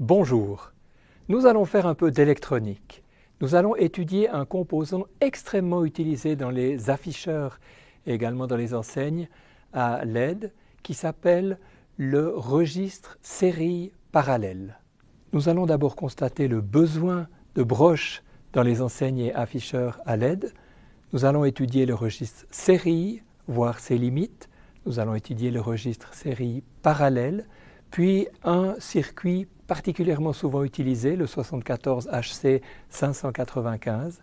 Bonjour, nous allons faire un peu d'électronique. Nous allons étudier un composant extrêmement utilisé dans les afficheurs et également dans les enseignes à LED qui s'appelle le registre série parallèle. Nous allons d'abord constater le besoin de broches dans les enseignes et afficheurs à LED. Nous allons étudier le registre série, voir ses limites. Nous allons étudier le registre série parallèle, puis un circuit particulièrement souvent utilisé, le 74HC 595.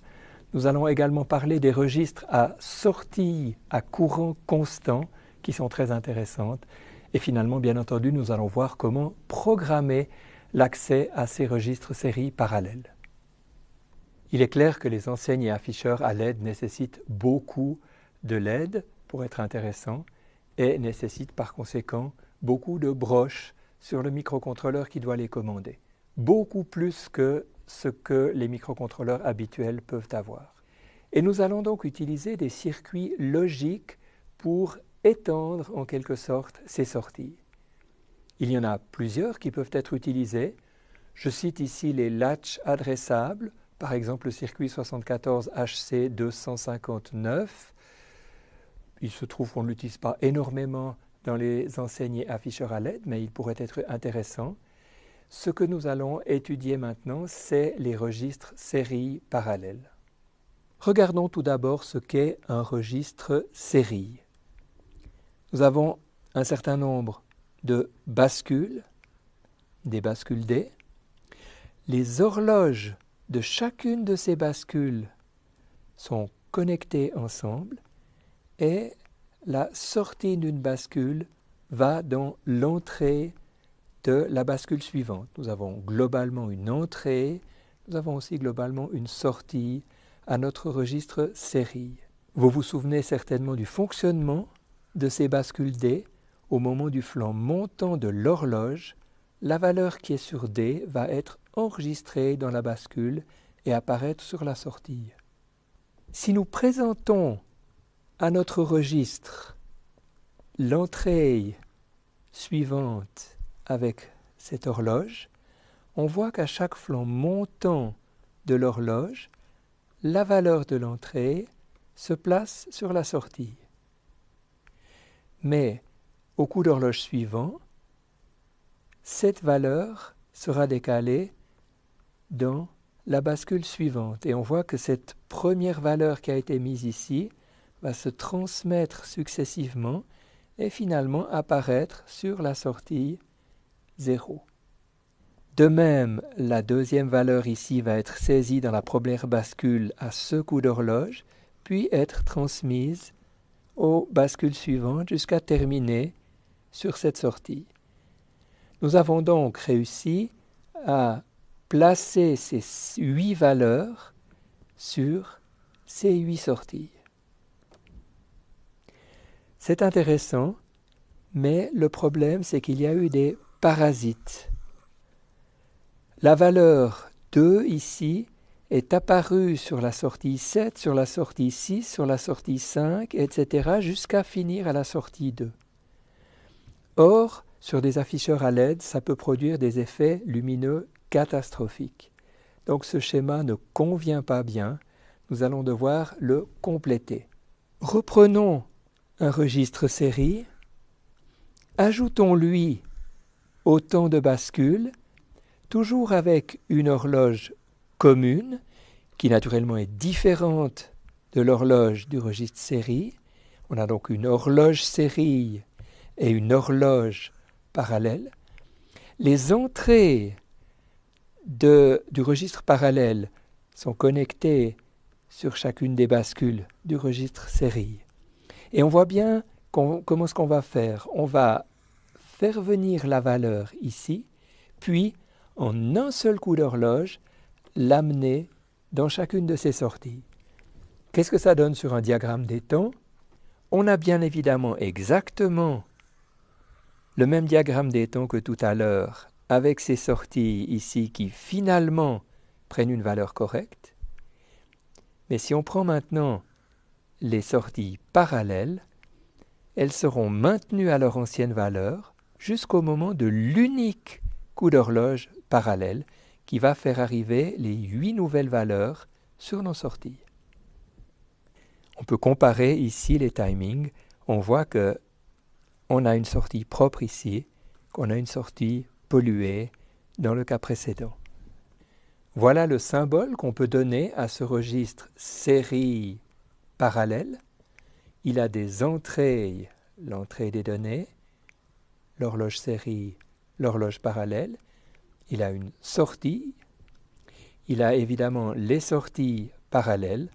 Nous allons également parler des registres à sortie à courant constant qui sont très intéressantes. Et finalement, bien entendu, nous allons voir comment programmer l'accès à ces registres série parallèles. Il est clair que les enseignes et afficheurs à LED nécessitent beaucoup de LED pour être intéressants et nécessitent par conséquent beaucoup de broches sur le microcontrôleur qui doit les commander. Beaucoup plus que ce que les microcontrôleurs habituels peuvent avoir. Et nous allons donc utiliser des circuits logiques pour étendre en quelque sorte ces sorties. Il y en a plusieurs qui peuvent être utilisés. Je cite ici les latches adressables, par exemple le circuit 74HC 259. Il se trouve qu'on ne l'utilise pas énormément dans les enseignes et afficheurs à LED, mais il pourrait être intéressant. Ce que nous allons étudier maintenant, c'est les registres série parallèles. Regardons tout d'abord ce qu'est un registre série. Nous avons un certain nombre de bascules, des bascules D. Les horloges de chacune de ces bascules sont connectées ensemble et la sortie d'une bascule va dans l'entrée de la bascule suivante. Nous avons globalement une entrée, nous avons aussi globalement une sortie à notre registre série. Vous vous souvenez certainement du fonctionnement de ces bascules D. Au moment du flanc montant de l'horloge, la valeur qui est sur D va être enregistrée dans la bascule et apparaître sur la sortie. Si nous présentons à notre registre l'entrée suivante avec cette horloge, on voit qu'à chaque flanc montant de l'horloge, la valeur de l'entrée se place sur la sortie. Mais au coup d'horloge suivant, cette valeur sera décalée dans la bascule suivante. Et on voit que cette première valeur qui a été mise ici va se transmettre successivement et finalement apparaître sur la sortie 0. De même, la deuxième valeur ici va être saisie dans la première bascule à ce coup d'horloge, puis être transmise aux bascules suivantes jusqu'à terminer sur cette sortie. Nous avons donc réussi à placer ces 8 valeurs sur ces 8 sorties. C'est intéressant, mais le problème, c'est qu'il y a eu des parasites. La valeur 2 ici est apparue sur la sortie 7, sur la sortie 6, sur la sortie 5, etc., jusqu'à finir à la sortie 2. Or, sur des afficheurs à LED, ça peut produire des effets lumineux catastrophiques. Donc ce schéma ne convient pas bien, nous allons devoir le compléter. Reprenons un registre série, ajoutons-lui autant de bascules, toujours avec une horloge commune, qui naturellement est différente de l'horloge du registre série. On a donc une horloge série et une horloge parallèle. Les entrées du registre parallèle sont connectées sur chacune des bascules du registre série. Et on voit bien comment est-ce qu'on va faire. On va faire venir la valeur ici, puis en un seul coup d'horloge, l'amener dans chacune de ces sorties. Qu'est-ce que ça donne sur un diagramme des temps? On a bien évidemment exactement le même diagramme des temps que tout à l'heure, avec ces sorties ici qui finalement prennent une valeur correcte. Mais si on prend maintenant les sorties parallèles, elles seront maintenues à leur ancienne valeur jusqu'au moment de l'unique coup d'horloge parallèle qui va faire arriver les 8 nouvelles valeurs sur nos sorties. On peut comparer ici les timings. On voit que on a une sortie propre ici, qu'on a une sortie polluée dans le cas précédent. Voilà le symbole qu'on peut donner à ce registre série parallèle. Il a des entrées, l'entrée des données, l'horloge série, l'horloge parallèle. Il a une sortie. Il a évidemment les sorties parallèles.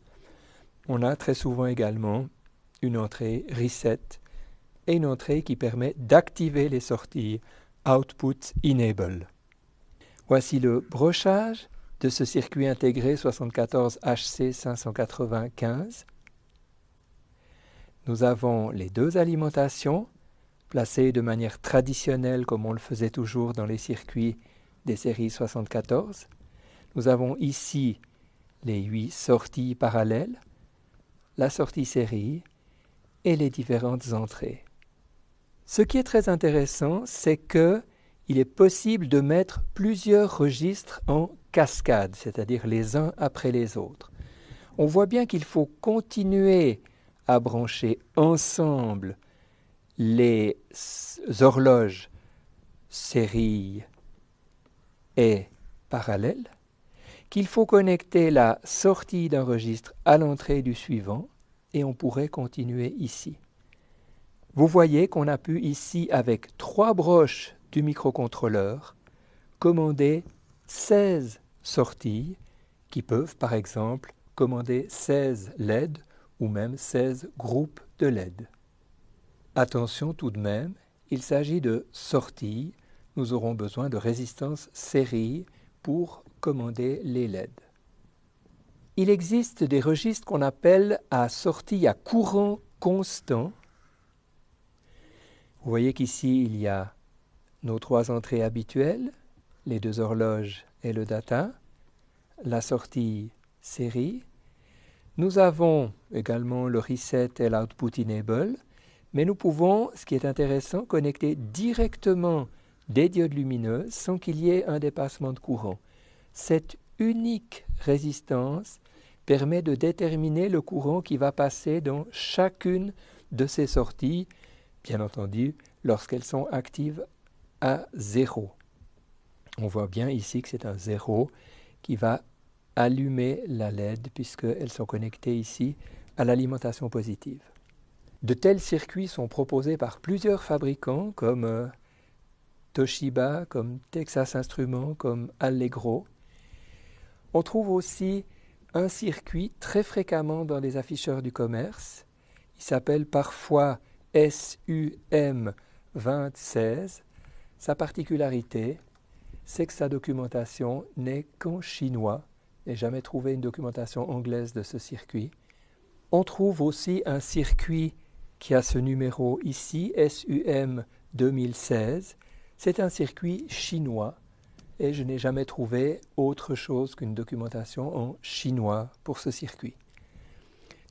On a très souvent également une entrée reset et une entrée qui permet d'activer les sorties output enable. Voici le brochage de ce circuit intégré 74HC595. Nous avons les deux alimentations placées de manière traditionnelle comme on le faisait toujours dans les circuits des séries 74. Nous avons ici les 8 sorties parallèles, la sortie série et les différentes entrées. Ce qui est très intéressant, c'est qu'il est possible de mettre plusieurs registres en cascade, c'est-à-dire les uns après les autres. On voit bien qu'il faut continuer à brancher ensemble les horloges série et parallèles, qu'il faut connecter la sortie d'un registre à l'entrée du suivant, et on pourrait continuer ici. Vous voyez qu'on a pu ici, avec 3 broches du microcontrôleur, commander 16 sorties qui peuvent, par exemple, commander 16 LED ou même 16 groupes de LED. Attention tout de même, il s'agit de sorties. Nous aurons besoin de résistance série pour commander les LED. Il existe des registres qu'on appelle à sortie à courant constant. Vous voyez qu'ici, il y a nos 3 entrées habituelles, les 2 horloges et le data, la sortie série. Nous avons également le reset et l'output enable, mais nous pouvons, ce qui est intéressant, connecter directement des diodes lumineuses sans qu'il y ait un dépassement de courant. Cette unique résistance permet de déterminer le courant qui va passer dans chacune de ces sorties, bien entendu, lorsqu'elles sont actives à 0. On voit bien ici que c'est un 0 qui va allumer la LED puisqu'elles sont connectées ici à l'alimentation positive. De tels circuits sont proposés par plusieurs fabricants comme Toshiba, comme Texas Instruments, comme Allegro. On trouve aussi un circuit très fréquemment dans les afficheurs du commerce. Il s'appelle parfois SUM2016. Sa particularité, c'est que sa documentation n'est qu'en chinois. Je n'ai jamais trouvé une documentation anglaise de ce circuit. On trouve aussi un circuit qui a ce numéro ici, SUM2016. C'est un circuit chinois et je n'ai jamais trouvé autre chose qu'une documentation en chinois pour ce circuit.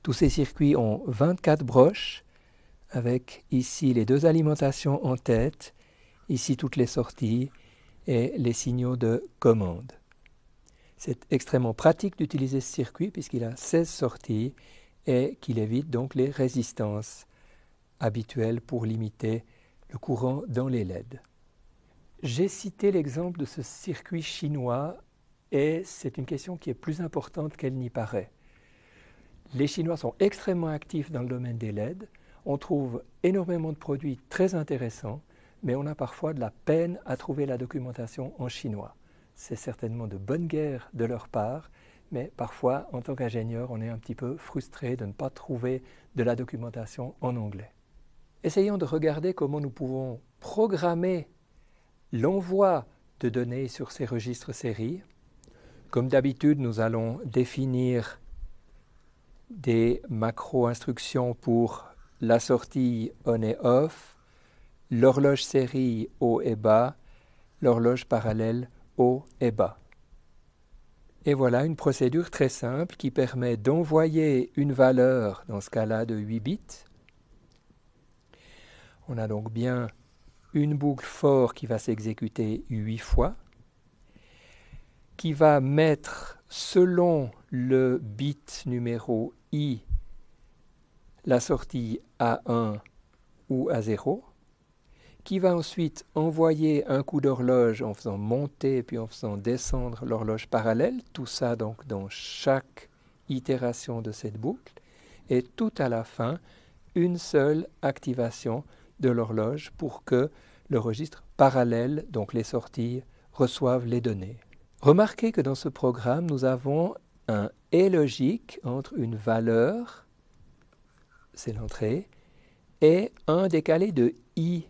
Tous ces circuits ont 24 broches avec ici les 2 alimentations en tête, ici toutes les sorties et les signaux de commande. C'est extrêmement pratique d'utiliser ce circuit puisqu'il a 16 sorties et qu'il évite donc les résistances habituelles pour limiter le courant dans les LED. J'ai cité l'exemple de ce circuit chinois et c'est une question qui est plus importante qu'elle n'y paraît. Les Chinois sont extrêmement actifs dans le domaine des LED. On trouve énormément de produits très intéressants, mais on a parfois de la peine à trouver la documentation en chinois. C'est certainement de bonne guerre de leur part, mais parfois, en tant qu'ingénieur, on est un petit peu frustré de ne pas trouver de la documentation en anglais. Essayons de regarder comment nous pouvons programmer l'envoi de données sur ces registres série. Comme d'habitude, nous allons définir des macro-instructions pour la sortie on et off, l'horloge série haut et bas, l'horloge parallèle haut et bas. Et voilà une procédure très simple qui permet d'envoyer une valeur, dans ce cas-là de 8 bits. On a donc bien une boucle for qui va s'exécuter 8 fois. qui va mettre selon le bit numéro I la sortie A1 ou A0, qui va ensuite envoyer un coup d'horloge en faisant monter puis en faisant descendre l'horloge parallèle, tout ça donc dans chaque itération de cette boucle, et tout à la fin, une seule activation de l'horloge pour que le registre parallèle, donc les sorties, reçoivent les données. Remarquez que dans ce programme, nous avons un et logique entre une valeur, c'est l'entrée, et un décalé de I.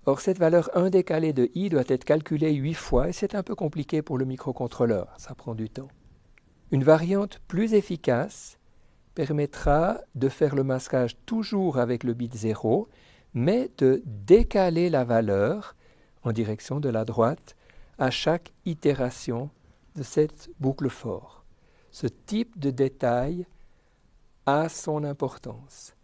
Or, cette valeur 1 décalé de I doit être calculée 8 fois et c'est un peu compliqué pour le microcontrôleur, ça prend du temps. Une variante plus efficace permettra de faire le masquage toujours avec le bit 0, mais de décaler la valeur en direction de la droite à chaque itération de cette boucle for. Ce type de détail a son importance.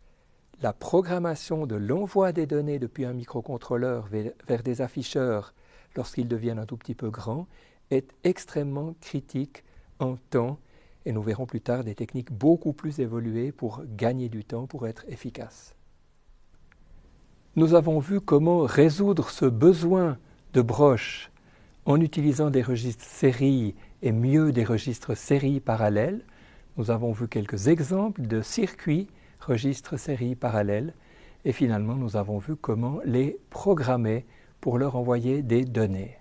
La programmation de l'envoi des données depuis un microcontrôleur vers des afficheurs lorsqu'ils deviennent un tout petit peu grands est extrêmement critique en temps et nous verrons plus tard des techniques beaucoup plus évoluées pour gagner du temps, pour être efficaces. Nous avons vu comment résoudre ce besoin de broche en utilisant des registres série et mieux des registres série parallèles. Nous avons vu quelques exemples de circuits registres série parallèles et finalement nous avons vu comment les programmer pour leur envoyer des données.